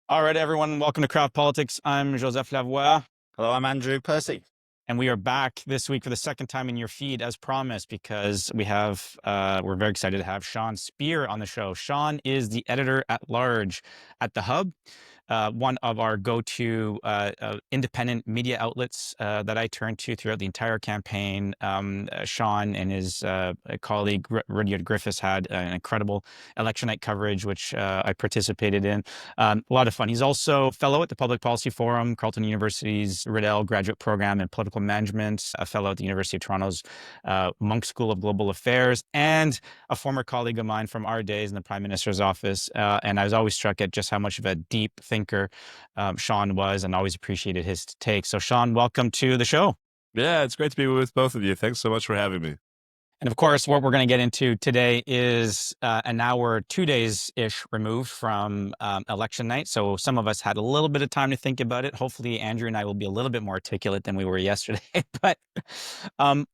All right, everyone, welcome to Craft Politics. I'm Joseph Lavoie, Hello, I'm Andrew Percy. and we are back this week for the second time in your feed, as promised, because we're very excited to have Sean Speer on the show. Sean is the editor at large at The Hub, one of our go-to independent media outlets that I turn to throughout the entire campaign. Sean and his colleague Rudyard Griffiths had an incredible election night coverage, which I participated in. A lot of fun. He's also a fellow at the Public Policy Forum, Carleton University's Riddell Graduate Program in Political Management, a fellow at the University of Toronto's Monk School of Global Affairs, and a former colleague of mine from our days in the Prime Minister's office. And I was always struck at just how much of a deep thinker Sean was, and always appreciated his take. So, Sean, welcome to the show. Yeah, it's great to be with both of you. Thanks so much for having me. And of course, what we're going to get into today is an hour, 2 days-ish removed from election night. So some of us had a little bit of time to think about it. Hopefully, Andrew and I will be a little bit more articulate than we were yesterday. But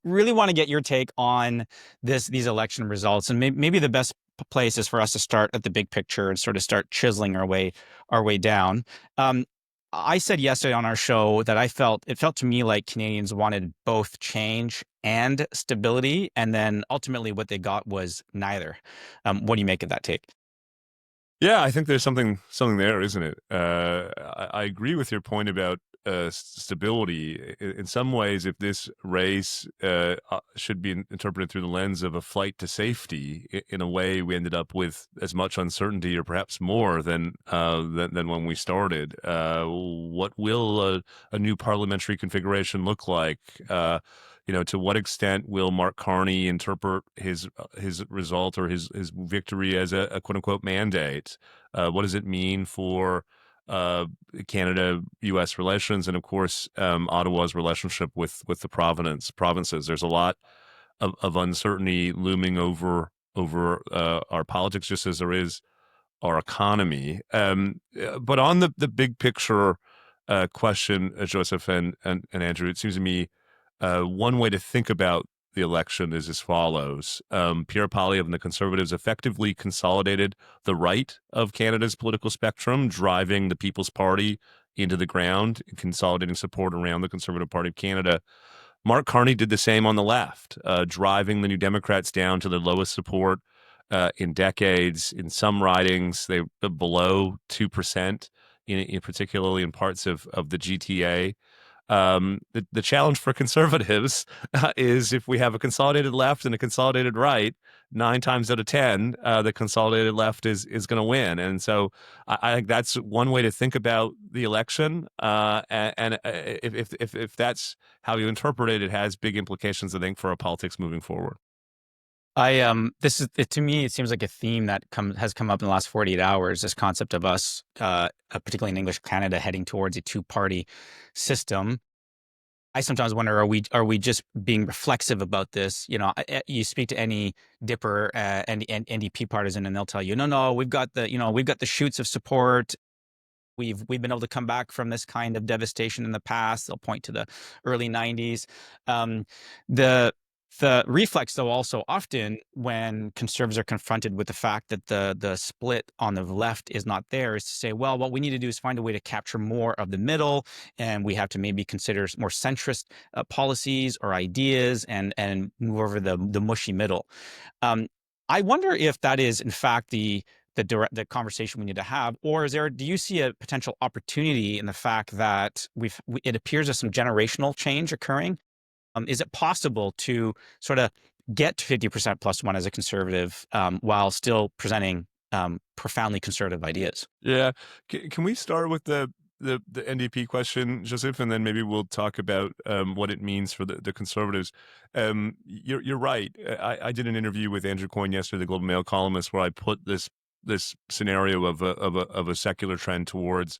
really want to get your take on these election results. And maybe the best place is for us to start at the big picture and sort of start chiseling our way down. I said yesterday on our show that it felt to me like Canadians wanted both change and stability, and then ultimately what they got was neither. What do you make of that take? Yeah, I think there's something there, isn't it? I agree with your point about stability. In some ways, if this race should be interpreted through the lens of a flight to safety, in a way, we ended up with as much uncertainty, or perhaps more than when we started. What will a new parliamentary configuration look like? To what extent will Mark Carney interpret his result or his victory as a quote unquote mandate? What does it mean for Canada-U.S. relations, and of course Ottawa's relationship with the provinces? There's a lot of uncertainty looming over our politics, just as there is our economy. But on the big picture question, Joseph and Andrew, it seems to me one way to think about the election is as follows. Pierre Poilievre and the Conservatives effectively consolidated the right of Canada's political spectrum, driving the People's Party into the ground, consolidating support around the Conservative Party of Canada. Mark Carney did the same on the left, driving the New Democrats down to the lowest support in decades. In some ridings, they were below 2%, particularly in parts of the GTA. The challenge for conservatives is if we have a consolidated left and a consolidated right, 9 times out of 10, the consolidated left is going to win. And so I think that's one way to think about the election. And if that's how you interpret it, it has big implications, I think, for our politics moving forward. To me, it seems like a theme that has come up in the last 48 hours. This concept of us, particularly in English Canada, heading towards a two-party system. I sometimes wonder, are we just being reflexive about this? You speak to any Dipper and NDP partisan, and they'll tell you, no, we've got the shoots of support. We've been able to come back from this kind of devastation in the past. They'll point to the early 90s. The reflex, though, also often when conservatives are confronted with the fact that the split on the left is not there, is to say, well, what we need to do is find a way to capture more of the middle, and we have to maybe consider more centrist policies or ideas and move over the mushy middle. I wonder if that is, in fact, the conversation we need to have, or do you see a potential opportunity in the fact that it appears there's some generational change occurring? Is it possible to sort of get to 50% plus one as a conservative while still presenting profoundly conservative ideas? Yeah. Can we start with the NDP question, Joseph, and then maybe we'll talk about what it means for the Conservatives. You're right. I did an interview with Andrew Coyne yesterday, the Globe and Mail columnist, where I put this scenario of a secular trend towards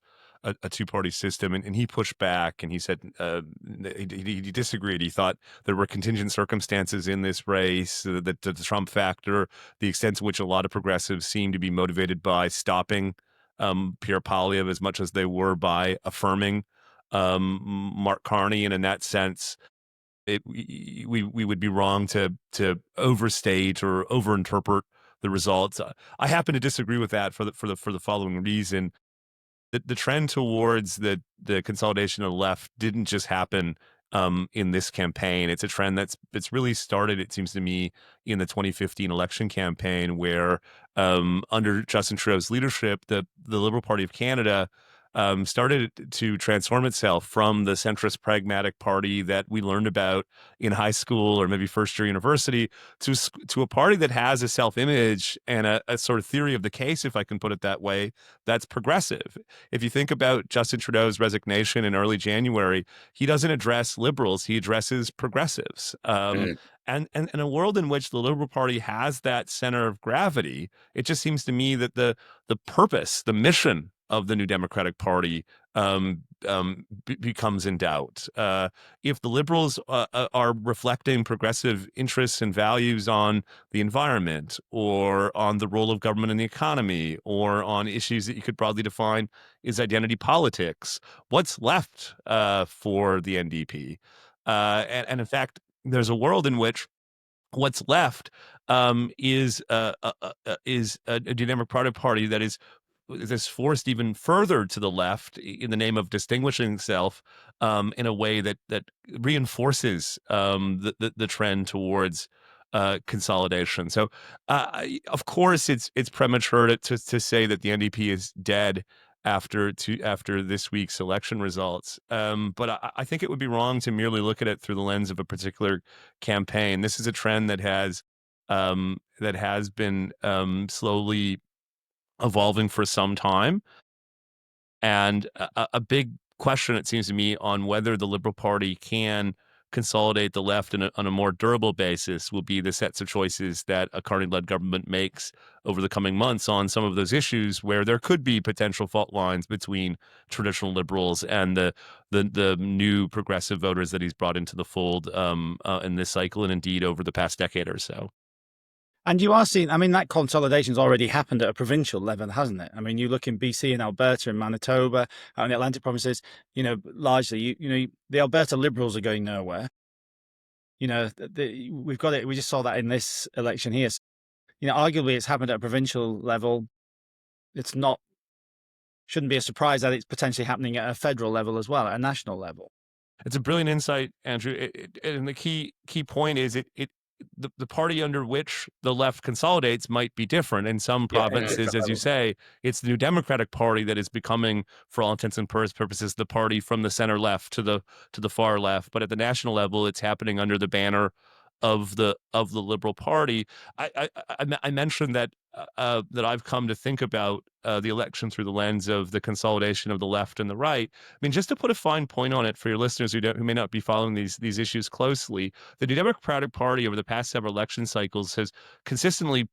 a two-party system, and he pushed back, and he said he disagreed. He thought there were contingent circumstances in this race, that the Trump factor, the extent to which a lot of progressives seem to be motivated by stopping Pierre Poilievre as much as they were by affirming Mark Carney, and in that sense, we would be wrong to overstate or overinterpret the results. I happen to disagree with that for the following reason. the trend towards the consolidation of the left didn't just happen in this campaign. It's a trend that's really started, it seems to me, in the 2015 election campaign, where under Justin Trudeau's leadership, the Liberal Party of Canada started to transform itself from the centrist pragmatic party that we learned about in high school or maybe first year university to a party that has a self-image and a sort of theory of the case, if I can put it that way, that's progressive. If you think about Justin Trudeau's resignation in early January, he doesn't address liberals, he addresses progressives. And in a world in which the Liberal Party has that center of gravity, it just seems to me that the purpose, the mission of the New Democratic Party becomes in doubt. If the Liberals are reflecting progressive interests and values on the environment, or on the role of government in the economy, or on issues that you could broadly define as identity politics, what's left for the NDP? And in fact, there's a world in which what's left is a Democratic Party that is forced even further to the left in the name of distinguishing itself in a way that reinforces the trend towards consolidation. So, of course, it's premature to say that the NDP is dead after this week's election results. But I think it would be wrong to merely look at it through the lens of a particular campaign. This is a trend that has been slowly evolving for some time. And a big question, it seems to me, on whether the Liberal Party can consolidate the left on a more durable basis will be the sets of choices that a Carney-led government makes over the coming months on some of those issues where there could be potential fault lines between traditional liberals and the new progressive voters that he's brought into the fold in this cycle, and indeed over the past decade or so. And you are seeing, I mean, that consolidation's already happened at a provincial level, hasn't it? I mean, you look in BC and Alberta and Manitoba and the Atlantic provinces, largely, the Alberta Liberals are going nowhere. We've got it. We just saw that in this election here. Arguably it's happened at a provincial level. Shouldn't be a surprise that it's potentially happening at a federal level as well, at a national level. It's a brilliant insight, Andrew. And the key point is the party under which the left consolidates might be different. In some provinces, as you say, it's the New Democratic Party that is becoming, for all intents and purposes, the party from the center left to the far left. But at the national level, it's happening under the banner of the Liberal Party. I mentioned that I've come to think about the election through the lens of the consolidation of the left and the right. I mean, just to put a fine point on it for your listeners who may not be following these issues closely, the New Democratic Party over the past several election cycles has consistently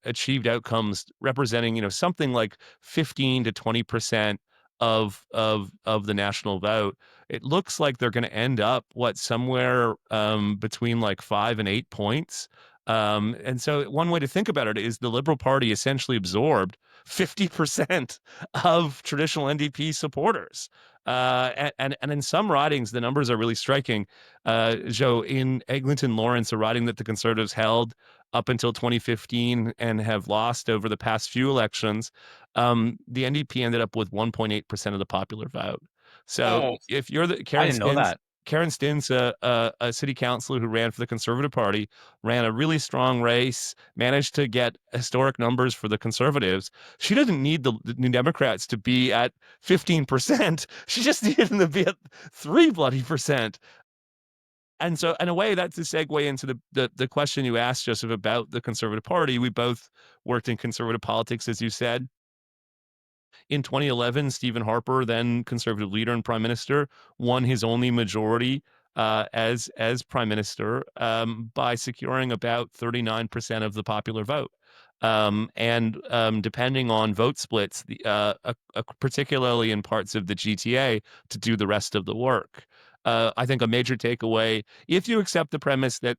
achieved outcomes representing something like 15 to 20% of the national vote. It looks like they're going to end up somewhere between like 5 and 8 points. And so one way to think about it is the Liberal Party essentially absorbed 50% of traditional NDP supporters. And in some ridings, the numbers are really striking. Joe, in Eglinton Lawrence, a riding that the Conservatives held up until 2015 and have lost over the past few elections, the NDP ended up with 1.8% of the popular vote. So if you're I didn't know that. Karen Stintz, a city councilor who ran for the Conservative Party, ran a really strong race, managed to get historic numbers for the Conservatives. She doesn't need the New Democrats to be at 15%. She just needed them to be at 3%. And so, in a way, that's a segue into the question you asked, Joseph, about the Conservative Party. We both worked in conservative politics, as you said. In 2011, Stephen Harper, then Conservative leader and prime minister, won his only majority as prime minister by securing about 39% of the popular vote. And depending on vote splits, particularly in parts of the GTA, to do the rest of the work. I think a major takeaway, if you accept the premise that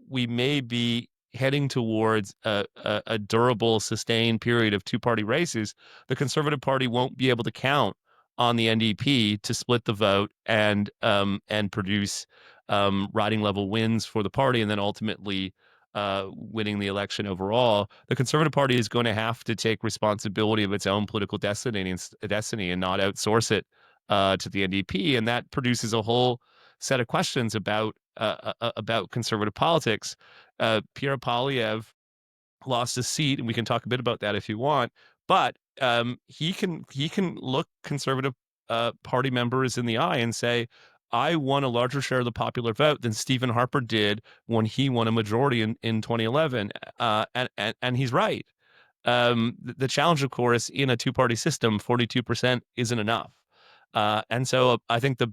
we may be heading towards a durable, sustained period of two-party races, the Conservative Party won't be able to count on the NDP to split the vote and produce riding level wins for the party, and then ultimately winning the election overall, the Conservative Party is going to have to take responsibility of its own political destiny and not outsource it to the NDP, and that produces a whole set of questions about conservative politics. Pierre Poilievre lost his seat, and we can talk a bit about that if you want. But he can look conservative party members in the eye and say, I won a larger share of the popular vote than Stephen Harper did when he won a majority in 2011, and he's right. The challenge, of course, in a two-party system, 42% isn't enough. And so I think the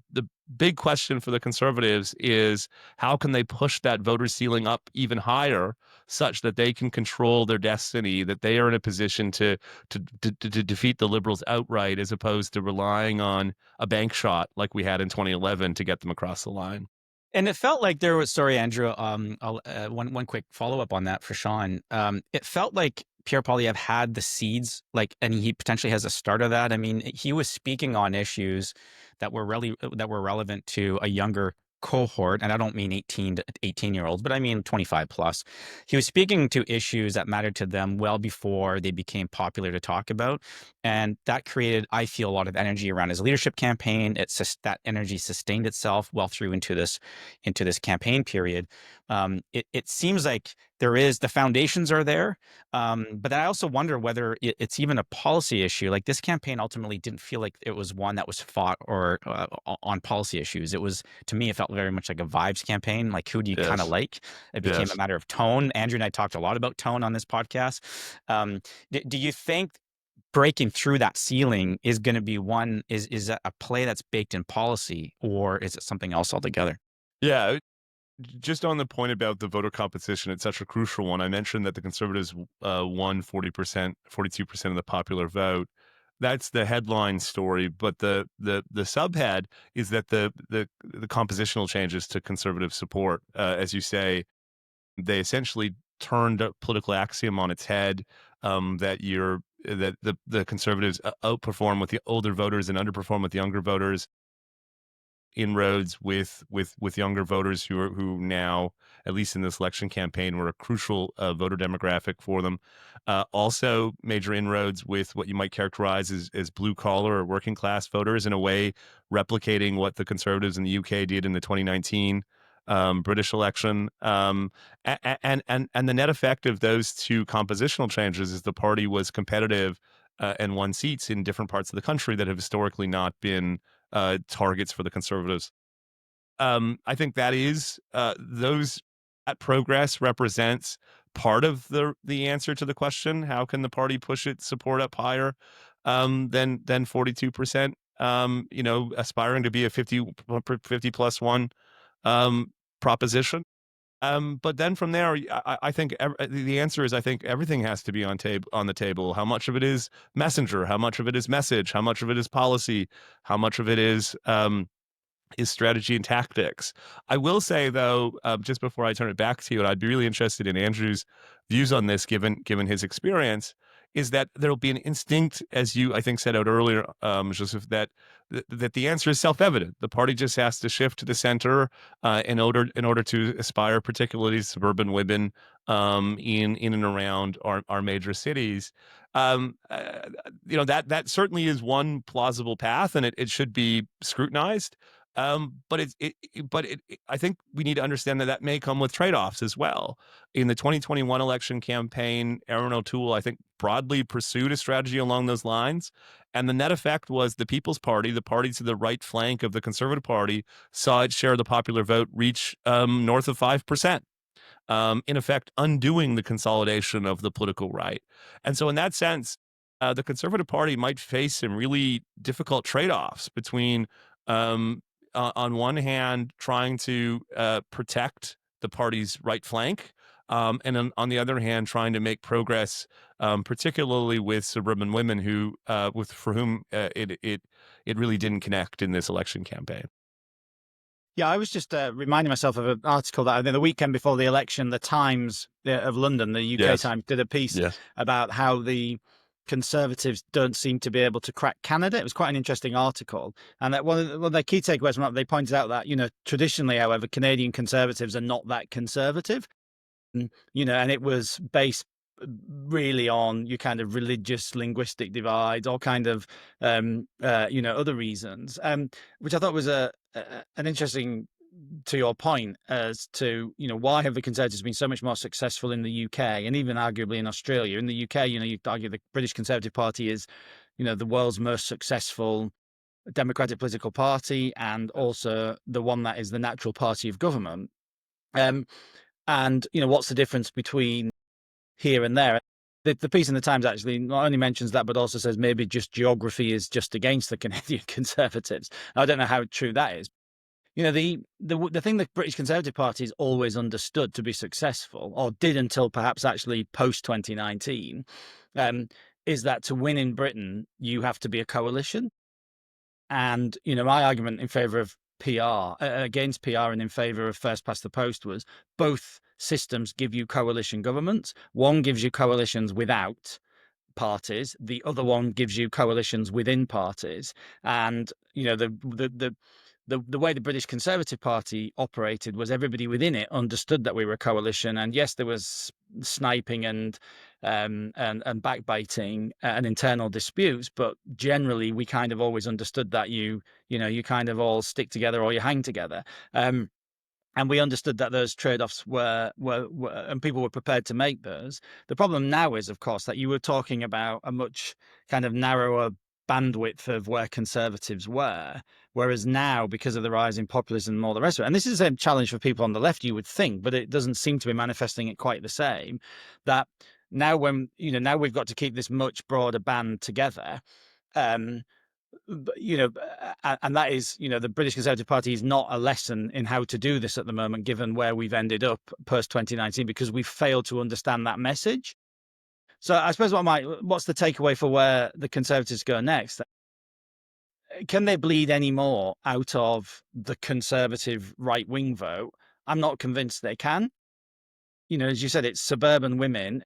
big question for the Conservatives is how can they push that voter ceiling up even higher such that they can control their destiny, that they are in a position to defeat the Liberals outright as opposed to relying on a bank shot like we had in 2011 to get them across the line. And it felt like there was, sorry, Andrew, one quick follow-up on that for Sean. It felt like Pierre Poilievre had the seeds, and he potentially has a start of that. I mean, he was speaking on issues that were relevant to a younger cohort, and I don't mean 18 to 18-year-olds, but I mean 25 plus. He was speaking to issues that mattered to them well before they became popular to talk about, and that created, I feel, a lot of energy around his leadership campaign. That energy sustained itself well through into this campaign period. It seems like the foundations are there, but then I also wonder whether it's even a policy issue. Like, this campaign ultimately didn't feel like it was one that was fought or on policy issues. It was, to me, it felt very much like a vibes campaign. Like, who do you kind of like? It became a matter of tone. Andrew and I talked a lot about tone on this podcast. Do you think breaking through that ceiling is going to be is that a play that's baked in policy, or is it something else altogether? Yeah. Just on the point about the voter composition, it's such a crucial one. I mentioned that the Conservatives won 40%, 42% of the popular vote. That's the headline story, but the subhead is that the compositional changes to conservative support, as you say, they essentially turned a political axiom on its head. That the Conservatives outperform with the older voters and underperform with younger voters. Inroads with younger voters who now, at least in this election campaign, were a crucial voter demographic for them. Also, major inroads with what you might characterize as blue collar or working class voters, in a way replicating what the Conservatives in the UK did in the 2019 British election. And the net effect of those two compositional changes is the party was competitive and won seats in different parts of the country that have historically not been targets for the Conservatives. I think that progress represents part of the answer to the question: how can the party push its support up higher than 42%? Aspiring to be a 50 plus one proposition. But then from there, I think the answer is, I think everything has to be on the table. How much of it is messenger? How much of it is message? How much of it is policy? How much of it is strategy and tactics? I will say, though, just before I turn it back to you, and I'd be really interested in Andrew's views on this, given his experience, is that there'll be an instinct, as you, I think, set out earlier, Joseph, that the answer is self-evident. The party just has to shift to the center in order to aspire, particularly suburban women in and around our major cities. That certainly is one plausible path, and it should be scrutinized. But I think we need to understand that may come with trade-offs as well. In the 2021 election campaign, Erin O'Toole, I think, broadly pursued a strategy along those lines. And the net effect was the People's Party, the party to the right flank of the Conservative Party, saw its share of the popular vote reach north of 5%. In effect, undoing the consolidation of the political right. And so in that sense, the Conservative Party might face some really difficult trade-offs between on one hand, trying to protect the party's right flank, and on the other hand, trying to make progress, particularly with suburban women for whom it really didn't connect in this election campaign. Yeah, I was just reminding myself of an article that the weekend before the election, the Times of London, the UK Times, did a piece about how the Conservatives don't seem to be able to crack Canada. It was quite an interesting article. And that one of the key takeaways from that, they pointed out that, traditionally, however, Canadian Conservatives are not that conservative. and it was based really on your kind of religious linguistic divides, all kind of other reasons, which I thought was an interesting, to your point, as to why have the Conservatives been so much more successful in the UK and even arguably in Australia. In the UK, you'd argue the British Conservative Party is the world's most successful democratic political party, and also the one that is the natural party of government. And what's the difference between here and there? The piece in the Times actually not only mentions that, but also says maybe just geography is just against the Canadian Conservatives. I don't know how true that is. The thing the British Conservative Party has always understood to be successful, or did until perhaps actually post 2019, is that to win in Britain you have to be a coalition. And my argument in favour of PR, against PR and in favour of first past the post, was both systems give you coalition governments. One gives you coalitions without parties. The other one gives you coalitions within parties. And the way the British Conservative Party operated was everybody within it understood that we were a coalition. And yes, there was sniping and backbiting and internal disputes, but generally we kind of always understood that you kind of all stick together or you hang together. And we understood that those trade-offs were and people were prepared to make those. The problem now is, of course, that you were talking about a much kind of narrower bandwidth of where Conservatives were, whereas now, because of the rise in populism and all the rest of it, and this is a challenge for people on the left, you would think, but it doesn't seem to be manifesting it quite the same, that now now we've got to keep this much broader band together. And that is, the British Conservative Party is not a lesson in how to do this at the moment, given where we've ended up post 2019, because we've failed to understand that message. So I suppose what's the takeaway for where the Conservatives go next? Can they bleed any more out of the conservative right wing vote? I'm not convinced they can. As you said, it's suburban women.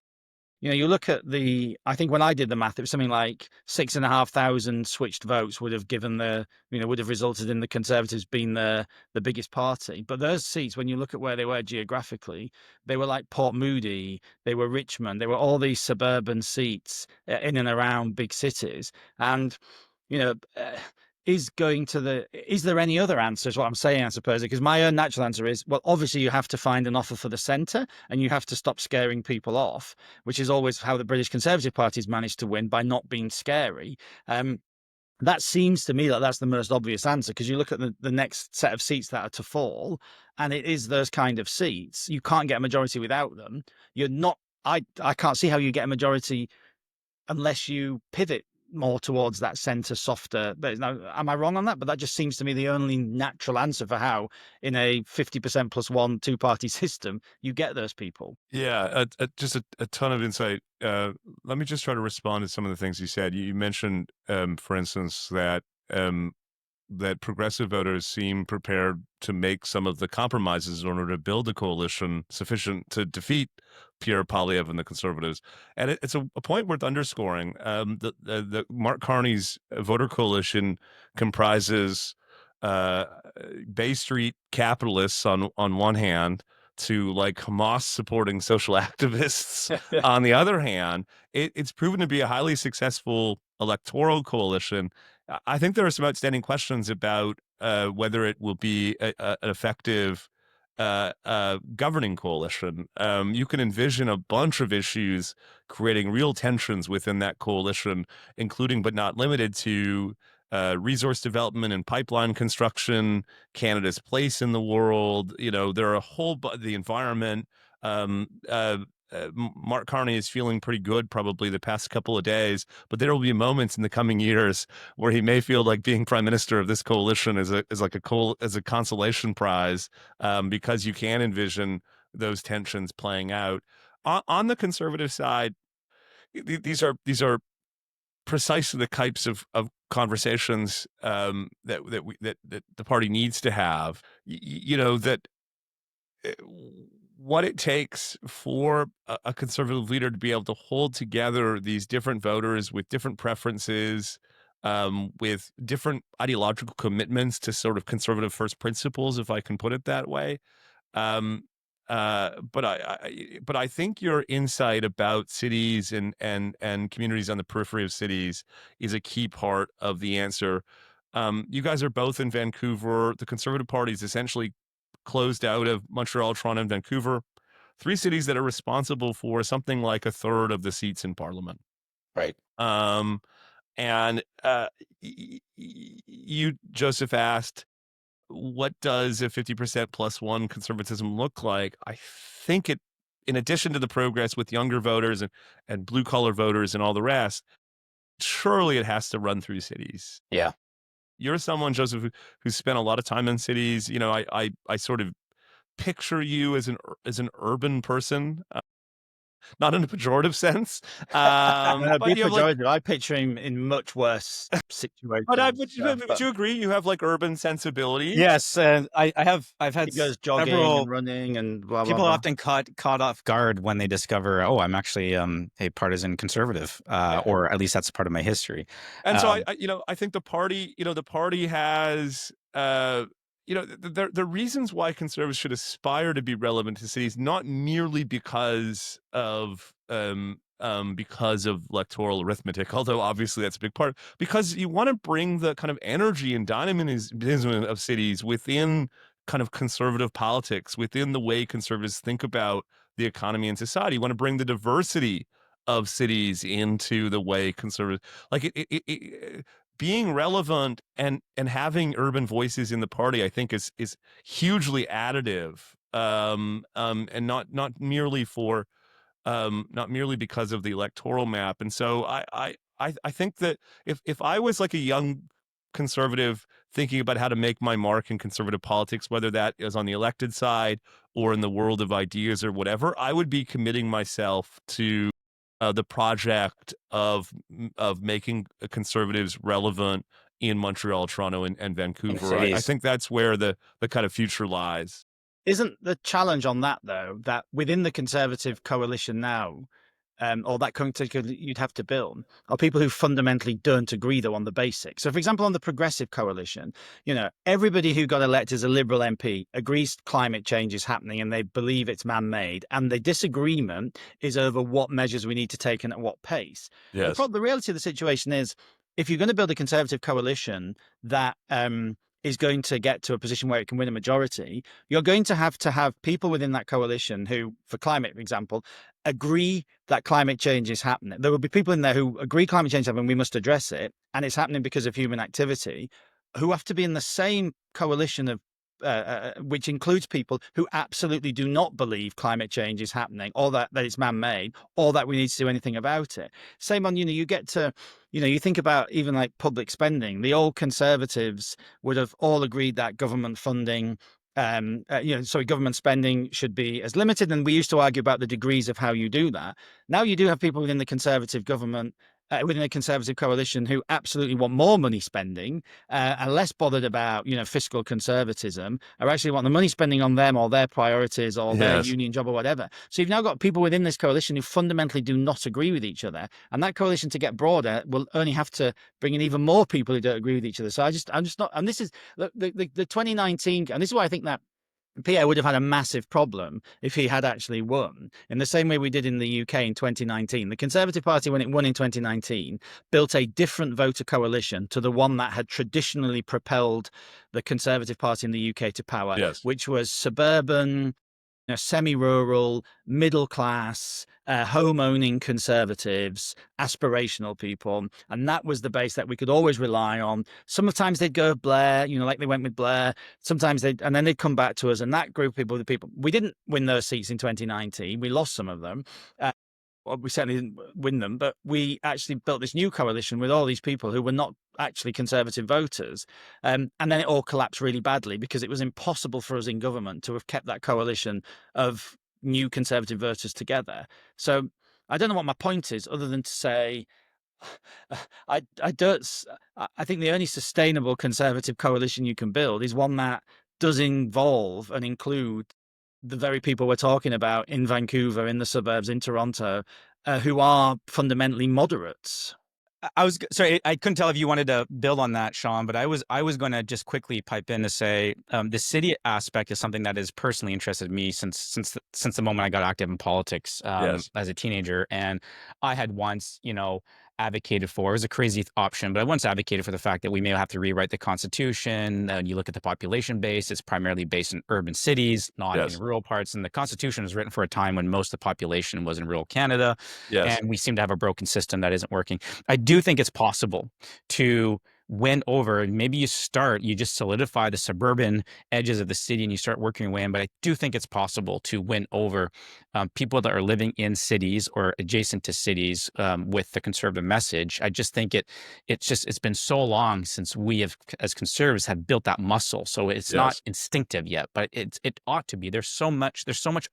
You look at I think when I did the math, it was something like 6,500 switched votes would have would have resulted in the Conservatives being the biggest party. But those seats, when you look at where they were geographically, they were like Port Moody, they were Richmond, they were all these suburban seats in and around big cities. And, is there any other answer is what I'm saying, I suppose, because my own natural answer is, well, obviously you have to find an offer for the centre and you have to stop scaring people off, which is always how the British Conservative Party's managed to win, by not being scary. That seems to me that that's the most obvious answer, because you look at the next set of seats that are to fall, and it is those kind of seats. You can't get a majority without them. I can't see how you get a majority unless you pivot more towards that centre softer. Now, am I wrong on that? But that just seems to me the only natural answer for how, in a 50% plus one two-party system, you get those people. Yeah, just a ton of insight. Let me just try to respond to some of the things you said. You mentioned, for instance, that that progressive voters seem prepared to make some of the compromises in order to build a coalition sufficient to defeat Pierre Poilievre and the Conservatives. And it's a point worth underscoring. The Mark Carney's voter coalition comprises Bay Street capitalists on one hand, to like Hamas supporting social activists on the other hand. It's proven to be a highly successful electoral coalition. I think there are some outstanding questions about whether it will be an effective governing coalition. You can envision a bunch of issues creating real tensions within that coalition, including but not limited to resource development and pipeline construction, Canada's place in the world. There are the environment. Mark Carney is feeling pretty good probably the past couple of days, but there will be moments in the coming years where he may feel like being prime minister of this coalition is a consolation prize, because you can envision those tensions playing out. On the Conservative side, these are precisely the types of conversations that the party needs to have. That what it takes for a conservative leader to be able to hold together these different voters with different preferences, with different ideological commitments to sort of conservative first principles, if I can put it that way. but I think your insight about cities and communities on the periphery of cities is a key part of the answer. You guys are both in Vancouver. The Conservative Party is essentially closed out of Montreal, Toronto, and Vancouver, three cities that are responsible for something like a third of the seats in Parliament. Right. And you, Joseph, asked, what does a 50% plus one conservatism look like? I think it, in addition to the progress with younger voters and blue collar voters and all the rest, surely it has to run through cities. Yeah. You're someone, Joseph, who's spent a lot of time in cities. You know, I sort of picture you as an urban person, not in a pejorative sense. Be But you have like, pejorative. I picture him in much worse situations. would you agree? You have like urban sensibilities. Yes, I've had He goes jogging several and running and blah, blah, people blah. often caught off guard when they discover, oh, I'm actually a partisan conservative, or at least that's part of my history. And so I think the party has, the reasons why conservatives should aspire to be relevant to cities, not merely because of electoral arithmetic, although obviously that's a big part, because you want to bring the kind of energy and dynamism of cities within kind of conservative politics, within the way conservatives think about the economy and society. You want to bring the diversity of cities into the way conservatives, like being relevant and having urban voices in the party, I think is hugely additive, and not merely for not merely because of the electoral map. And so I think that if I was like a young conservative thinking about how to make my mark in conservative politics, whether that is on the elected side or in the world of ideas or whatever, I would be committing myself to the project of making conservatives relevant in Montreal, Toronto, and Vancouver. I think that's where the kind of future lies. Isn't the challenge on that, though, that within the Conservative coalition now, or that you'd have to build, are people who fundamentally don't agree, though, on the basics? So, for example, on the Progressive coalition, everybody who got elected as a Liberal MP agrees climate change is happening and they believe it's man-made. And the disagreement is over what measures we need to take and at what pace. Yes. The reality of the situation is, if you're going to build a Conservative coalition that is going to get to a position where it can win a majority, you're going to have people within that coalition who, for climate, for example, agree that climate change is happening. There will be people in there who agree climate change is happening, we must address it, and it's happening because of human activity, who have to be in the same coalition of which includes people who absolutely do not believe climate change is happening, or that it's man-made, or that we need to do anything about it. Same on, you get to, you think about even like public spending. The old Conservatives would have all agreed that government funding, government spending should be as limited. And we used to argue about the degrees of how you do that. Now you do have people within the Conservative government, within a Conservative coalition, who absolutely want more money spending, and less bothered about, fiscal conservatism, or actually want the money spending on them or their priorities or their union job or whatever. So you've now got people within this coalition who fundamentally do not agree with each other. And that coalition, to get broader, will only have to bring in even more people who don't agree with each other. So I'm just not, and this is the 2019, and this is why I think that Pierre would have had a massive problem if he had actually won, in the same way we did in the UK in 2019. The Conservative Party, when it won in 2019, built a different voter coalition to the one that had traditionally propelled the Conservative Party in the UK to power, which was suburban, semi-rural, middle class, home-owning conservatives, aspirational people. And that was the base that we could always rely on. Sometimes they'd go Blair, like they went with Blair. Sometimes and then they'd come back to us. And that group of people, we didn't win those seats in 2019. We lost some of them. Well, we certainly didn't win them, but we actually built this new coalition with all these people who were not actually Conservative voters. And then it all collapsed really badly because it was impossible for us in government to have kept that coalition of new Conservative voters together. So I don't know what my point is, other than to say, I think the only sustainable Conservative coalition you can build is one that does involve and include the very people we're talking about in Vancouver, in the suburbs, in Toronto, who are fundamentally moderates. I was sorry, I couldn't tell if you wanted to build on that, Sean, but I was going to just quickly pipe in to say the city aspect is something that has personally interested me since the moment I got active in politics Yes. as a teenager, and I had once, advocated for, it was a crazy option, but I once advocated for the fact that we may have to rewrite the Constitution. And you look at the population base; it's primarily based in urban cities, not in Yes. rural parts. And the Constitution was written for a time when most of the population was in rural Canada, Yes. and we seem to have a broken system that isn't working. I do think it's possible to win over. Maybe you just solidify the suburban edges of the city and you start working your way in. But I do think it's possible to win over people that are living in cities or adjacent to cities with the conservative message. I just think it's been so long since we have, as conservatives, have built that muscle. So it's not Yes. instinctive yet, but it ought to be. There's so much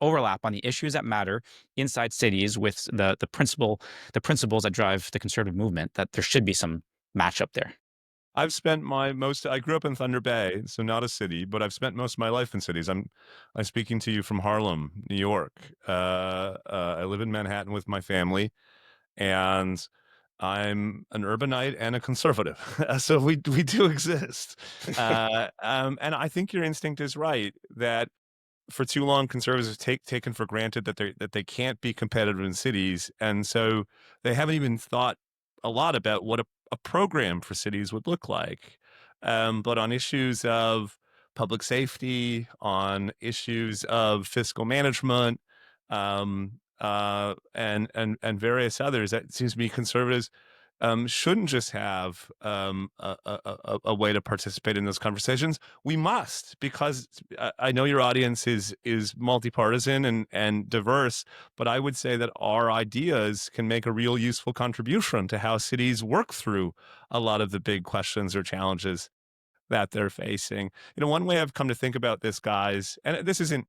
overlap on the issues that matter inside cities with the principles that drive the conservative movement, that there should be some matchup there. I've spent I grew up in Thunder Bay, so not a city, but I've spent most of my life in cities. I'm speaking to you from Harlem, New York. I live in Manhattan with my family, and I'm an urbanite and a conservative. So we do exist. And I think your instinct is right that for too long conservatives have taken for granted that they can't be competitive in cities, and so they haven't even thought a lot about what a program for cities would look like. But on issues of public safety, on issues of fiscal management, and various others, it seems to me conservatives shouldn't just have a way to participate in those conversations. We must, because I know your audience is multi-partisan and diverse, but I would say that our ideas can make a real useful contribution to how cities work through a lot of the big questions or challenges that they're facing. One way I've come to think about this, guys, and this isn't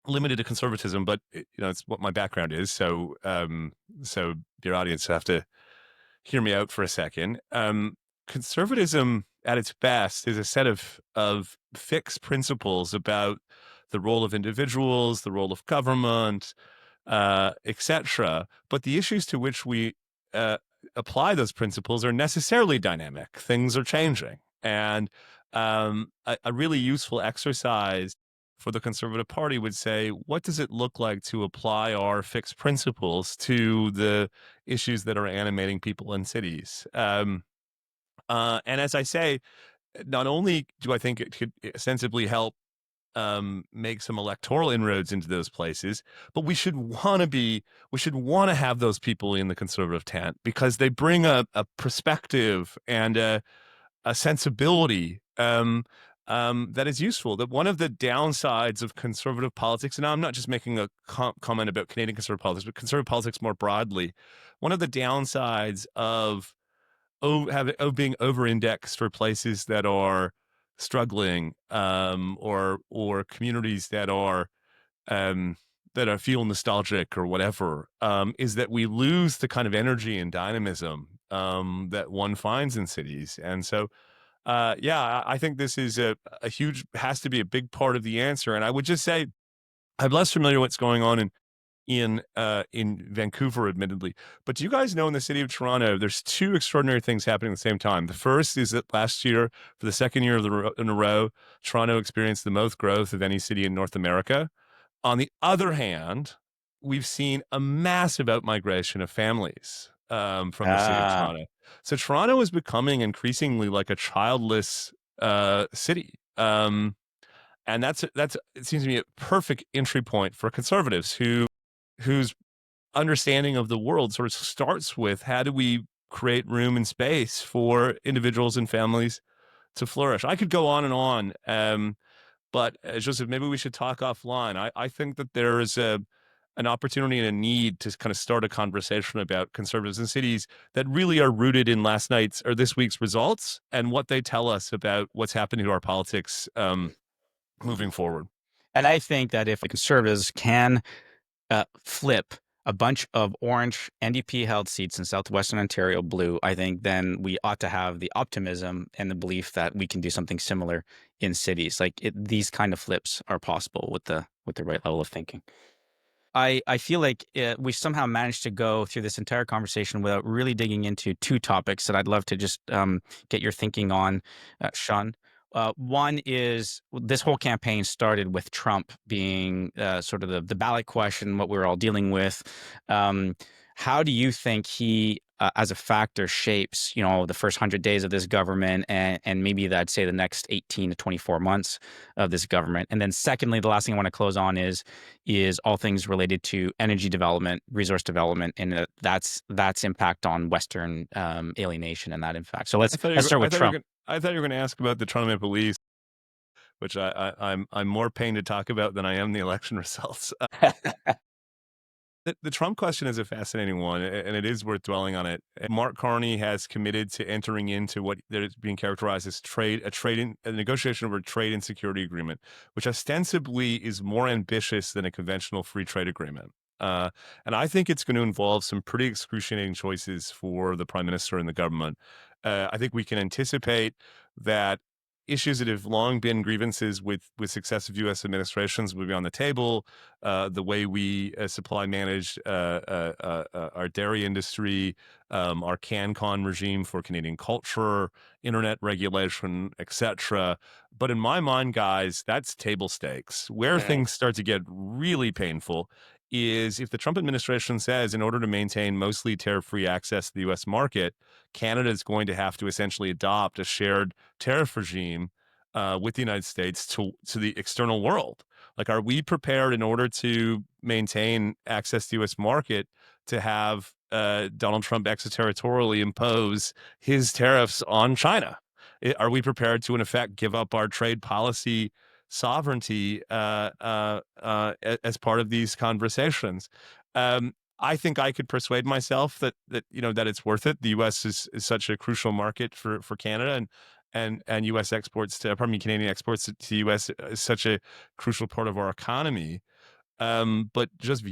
limited to conservatism, but it's what my background is. So your audience have to hear me out for a second. Conservatism at its best is a set of fixed principles about the role of individuals, the role of government, etc. But the issues to which we uh, apply those principles are necessarily dynamic. Things are changing, and a really useful exercise for the Conservative Party would say, what does it look like to apply our fixed principles to the issues that are animating people in cities? And as I say, not only do I think it could sensibly help make some electoral inroads into those places, but we should want to have those people in the conservative tent because they bring a perspective and a sensibility that is useful. That one of the downsides of conservative politics, and I'm not just making a comment about Canadian conservative politics, but conservative politics more broadly, one of the downsides of being over-indexed for places that are struggling, or communities um, that are feel nostalgic or whatever, is that we lose the kind of energy and dynamism that one finds in cities. And so, yeah, I think this is a huge, has to be a big part of the answer. And I would just say, I'm less familiar with what's going on in Vancouver, admittedly. But do you guys know in the city of Toronto, there's two extraordinary things happening at the same time. The first is that last year, for the second year in a row, Toronto experienced the most growth of any city in North America. On the other hand, we've seen a massive outmigration of families from the city of Ah, Toronto. So Toronto is becoming increasingly like a childless city. And that's it seems to me a perfect entry point for conservatives whose understanding of the world sort of starts with how do we create room and space for individuals and families to flourish. I could go on and on, but Joseph, maybe we should talk offline. I think that there is an opportunity and a need to kind of start a conversation about conservatives in cities that really are rooted in last night's or this week's results and what they tell us about what's happening to our politics moving forward. and I think that if the conservatives can flip a bunch of orange NDP held seats in southwestern Ontario blue, I think then we ought to have the optimism and the belief that we can do something similar in cities. These kind of flips are possible with the right level of thinking. I feel like we somehow managed to go through this entire conversation without really digging into two topics that I'd love to just get your thinking on, Sean. One is this whole campaign started with Trump being sort of the ballot question, what we're all dealing with. How do you think he, as a factor, shapes the first 100 days of this government and maybe I'd say the next 18 to 24 months of this government? And then secondly, the last thing I want to close on is all things related to energy development, resource development, and that's impact on Western alienation and that impact. So let's start with Trump. I thought you were going to ask about the Trump police, which I'm more pained to talk about than I am the election results. The Trump question is a fascinating one, and it is worth dwelling on it. Mark Carney has committed to entering into what is being characterized as a negotiation over a trade and security agreement, which ostensibly is more ambitious than a conventional free trade agreement. And I think it's going to involve some pretty excruciating choices for the prime minister and the government. I think we can anticipate that issues that have long been grievances with successive U.S. administrations will be on the table. The way we supply manage our dairy industry, our CanCon regime for Canadian culture, internet regulation, etc. But in my mind, guys, that's table stakes. Where things start to get really painful is if the Trump administration says in order to maintain mostly tariff-free access to the U.S. market, Canada is going to have to essentially adopt a shared tariff regime with the United States to the external world. Like, are we prepared in order to maintain access to the U.S. market to have Donald Trump extraterritorially impose his tariffs on China? Are we prepared to, in effect, give up our trade policy sovereignty as part of these conversations? I think I could persuade myself that it's worth it. The U.S. is such a crucial market for Canada, and U.S. exports to, Canadian exports to the U.S. is such a crucial part of our economy. But just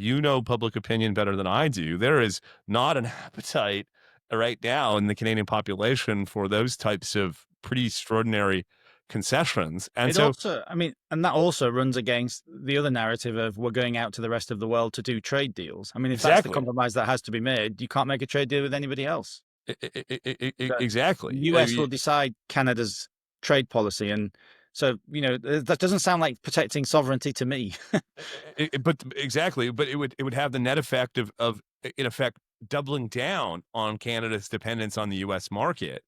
public opinion better than I do. There is not an appetite right now in the Canadian population for those types of pretty extraordinary concessions. And so, also, and that also runs against the other narrative of we're going out to the rest of the world to do trade deals. If that's the exactly. compromise that has to be made, you can't make a trade deal with anybody else. Exactly. The US will decide Canada's trade policy, and so that doesn't sound like protecting sovereignty to me. But exactly, but it would have the net effect of in effect doubling down on Canada's dependence on the U.S. market.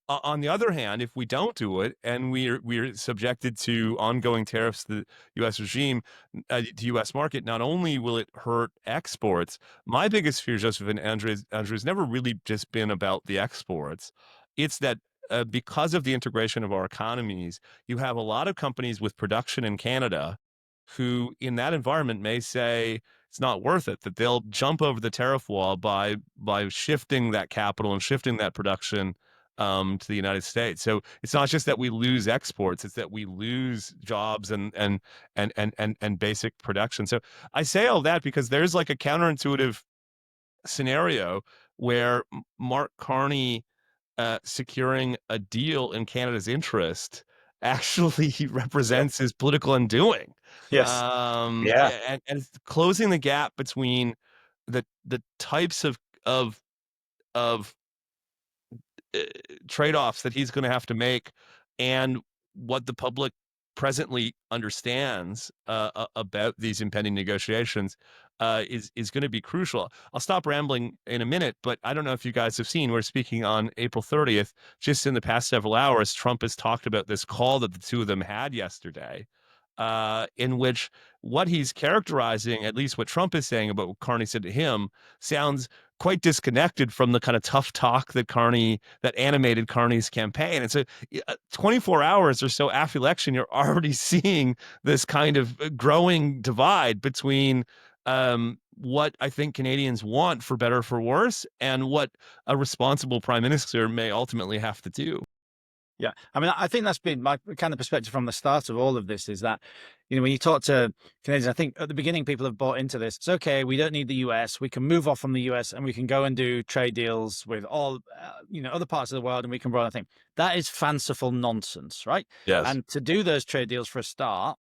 On the other hand, if we don't do it and we're subjected to ongoing tariffs to the U.S. regime, the U.S. market, not only will it hurt exports. My biggest fear, Joseph and Andrew, has never really just been about the exports. It's that because of the integration of our economies, you have a lot of companies with production in Canada who, in that environment, may say it's not worth it, that they'll jump over the tariff wall by shifting that capital and shifting that production to the United States. So it's not just that we lose exports; it's that we lose jobs and basic production. So I say all that because there's like a counterintuitive scenario where Mark Carney securing a deal in Canada's interest actually represents his political undoing. Yes. And closing the gap between the types of trade-offs that he's going to have to make and what the public presently understands about these impending negotiations is going to be crucial. I'll stop rambling in a minute, but I don't know if you guys have seen, we're speaking on April 30th. Just in the past several hours, Trump has talked about this call that the two of them had yesterday, in which what he's characterizing, at least what Trump is saying about what Carney said to him, sounds quite disconnected from the kind of tough talk that animated Carney's campaign. And so 24 hours or so after election, you're already seeing this kind of growing divide between what I think Canadians want, for better or for worse, and what a responsible prime minister may ultimately have to do. Yeah. I think that's been my kind of perspective from the start of all of this, is that, when you talk to Canadians, I think at the beginning people have bought into this. It's okay. We don't need the US. We can move off from the US and we can go and do trade deals with all, other parts of the world, and we can run a thing. That is fanciful nonsense, right? Yes. And to do those trade deals for a start,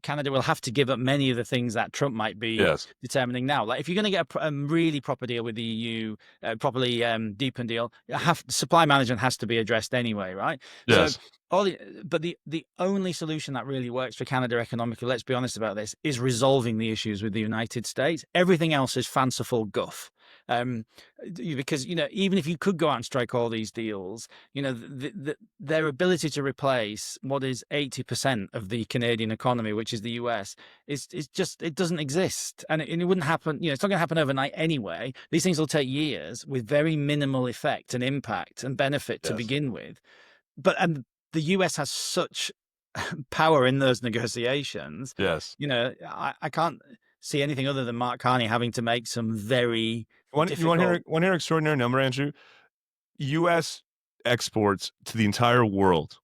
Canada will have to give up many of the things that Trump might be Yes. determining now. Like if you're going to get a really proper deal with the EU, properly deepened deal, supply management has to be addressed anyway, right? So Yes. but the only solution that really works for Canada economically, let's be honest about this, is resolving the issues with the United States. Everything else is fanciful guff. Because even if you could go out and strike all these deals, their ability to replace what is 80% of the Canadian economy, which is the US, is just, it doesn't exist, and it wouldn't happen. It's not going to happen overnight anyway. These things will take years with very minimal effect and impact and benefit to begin with. And the US has such power in those negotiations. Yes. I can't see anything other than Mark Carney having to make some very You want to hear an extraordinary number, Andrew? U.S. exports to the entire world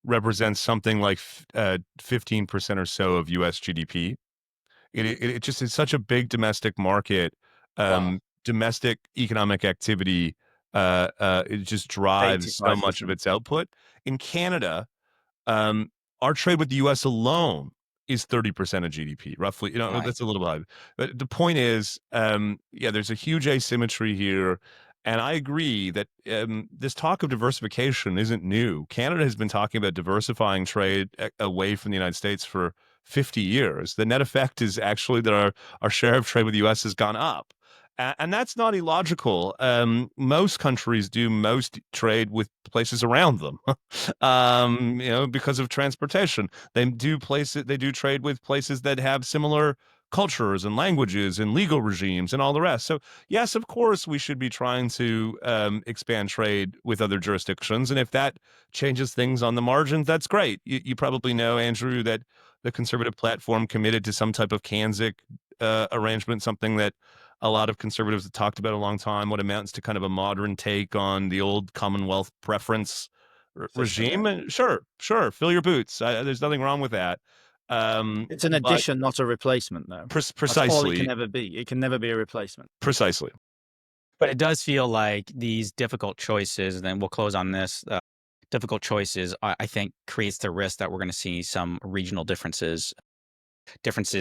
represents something like 15% or so of U.S. GDP. It just is such a big domestic market. Wow. Domestic economic activity it just drives so much of 85%. its output. In Canada, our trade with the U.S. alone is 30% of GDP, roughly. Right. That's a little bit. But the point is, there's a huge asymmetry here. And I agree that this talk of diversification isn't new. Canada has been talking about diversifying trade away from the United States for 50 years. The net effect is actually that our share of trade with the U.S. has gone up. And that's not illogical. Most countries do most trade with places around them, because of transportation. They do trade with places that have similar cultures and languages and legal regimes and all the rest. So yes, of course, we should be trying to expand trade with other jurisdictions. And if that changes things on the margins, that's great. You probably know, Andrew, that the Conservative platform committed to some type of Kansic arrangement, something that a lot of conservatives have talked about a long time, what amounts to kind of a modern take on the old Commonwealth preference regime. And sure, fill your boots. There's nothing wrong with that. It's an addition, not a replacement, though. Precisely. That's all it can ever be. It can never be a replacement. Precisely. But it does feel like these difficult choices, and then we'll close on this, difficult choices, I think creates the risk that we're going to see some regional differences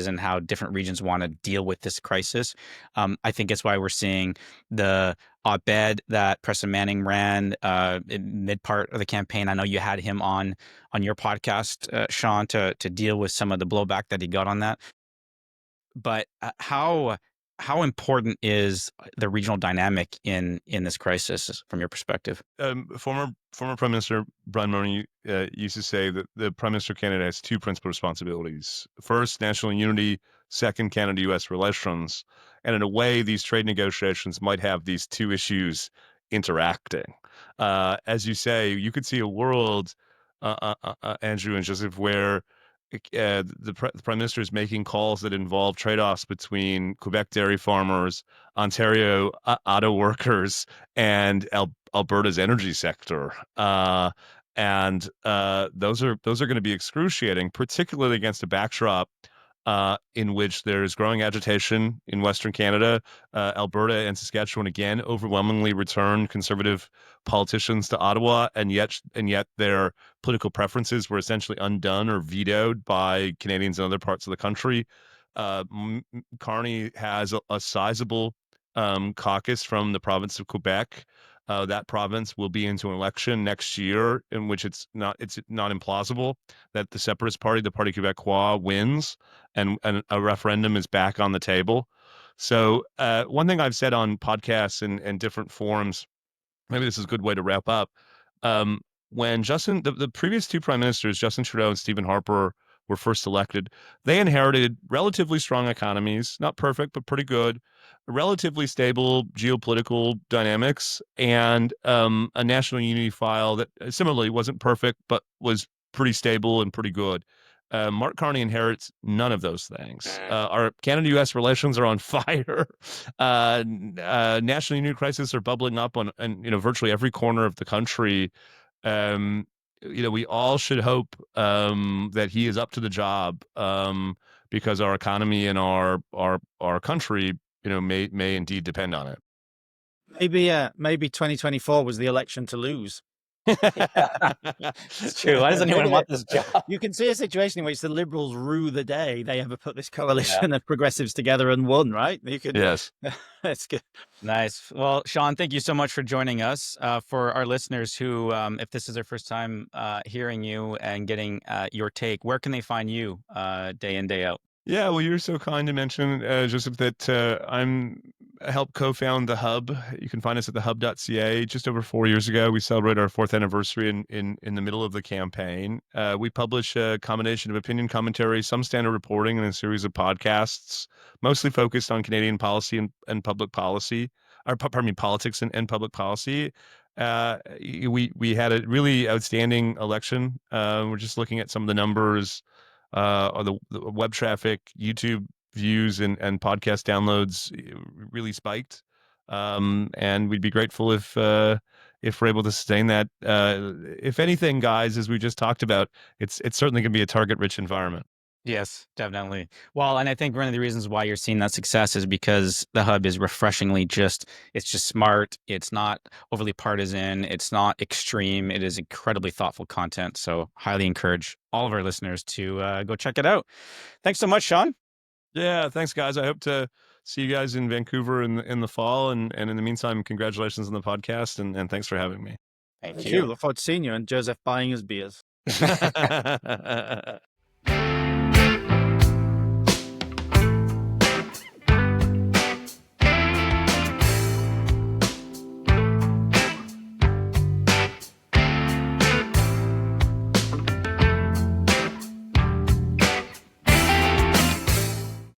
in how different regions want to deal with this crisis. I think it's why we're seeing the op-ed that Preston Manning ran in mid-part of the campaign. I know you had him on your podcast, Sean, to deal with some of the blowback that he got on that. But how important is the regional dynamic in this crisis from your perspective? Former Prime Minister Brian Mulroney used to say that the Prime Minister of Canada has two principal responsibilities. First, national unity. Second, Canada-U.S. relations. And in a way, these trade negotiations might have these two issues interacting. As you say, you could see a world, Andrew and Joseph, where the Prime Minister is making calls that involve trade-offs between Quebec dairy farmers, Ontario auto workers, and Alberta's energy sector. And those are going to be excruciating, particularly against a backdrop in which there's growing agitation in Western Canada. Alberta and Saskatchewan again overwhelmingly return Conservative politicians to Ottawa, and yet their political preferences were essentially undone or vetoed by Canadians in other parts of the country. Carney has a sizable caucus from the province of Quebec. That province will be into an election next year, in which it's not implausible that the Separatist Party, the Parti Québécois, wins, and a referendum is back on the table. So one thing I've said on podcasts and different forums, maybe this is a good way to wrap up. When the previous two prime ministers, Justin Trudeau and Stephen Harper, were first elected, they inherited relatively strong economies, not perfect, but pretty good, relatively stable geopolitical dynamics, and a national unity file that similarly wasn't perfect, but was pretty stable and pretty good. Mark Carney inherits none of those things. Our Canada-U.S. relations are on fire. National unity crises are bubbling up on virtually every corner of the country. We all should hope that he is up to the job, because our economy and our country, may indeed depend on it. Maybe 2024 was the election to lose. It's true. Why does anyone want this job? You can see a situation in which the Liberals rue the day they ever put this coalition of progressives together and won, right? You could, Yes. that's good. Nice. Well, Sean, thank you so much for joining us. For our listeners who, if this is their first time hearing you and getting your take, where can they find you day in, day out? Yeah, well, you're so kind to mention, Joseph, that I helped co-found The Hub. You can find us at thehub.ca. Just over 4 years ago, we celebrated our 4th anniversary in the middle of the campaign. We publish a combination of opinion commentary, some standard reporting, and a series of podcasts, mostly focused on Canadian policy and public policy, or pardon me, politics and public policy. We had a really outstanding election. We're just looking at some of the numbers. Or the web traffic, YouTube views, and podcast downloads really spiked. And we'd be grateful if we're able to sustain that. If anything, guys, as we just talked about, it's certainly going to be a target-rich environment. Yes, definitely. Well, and I think one of the reasons why you're seeing that success is because the Hub is refreshingly it's just smart. It's not overly partisan. It's not extreme. It is incredibly thoughtful content. So highly encourage all of our listeners to go check it out. Thanks so much, Sean. Yeah, thanks, guys. I hope to see you guys in Vancouver in the fall. And in the meantime, congratulations on the podcast, and thanks for having me. Thank you. Look forward to seeing you and Joseph buying us beers.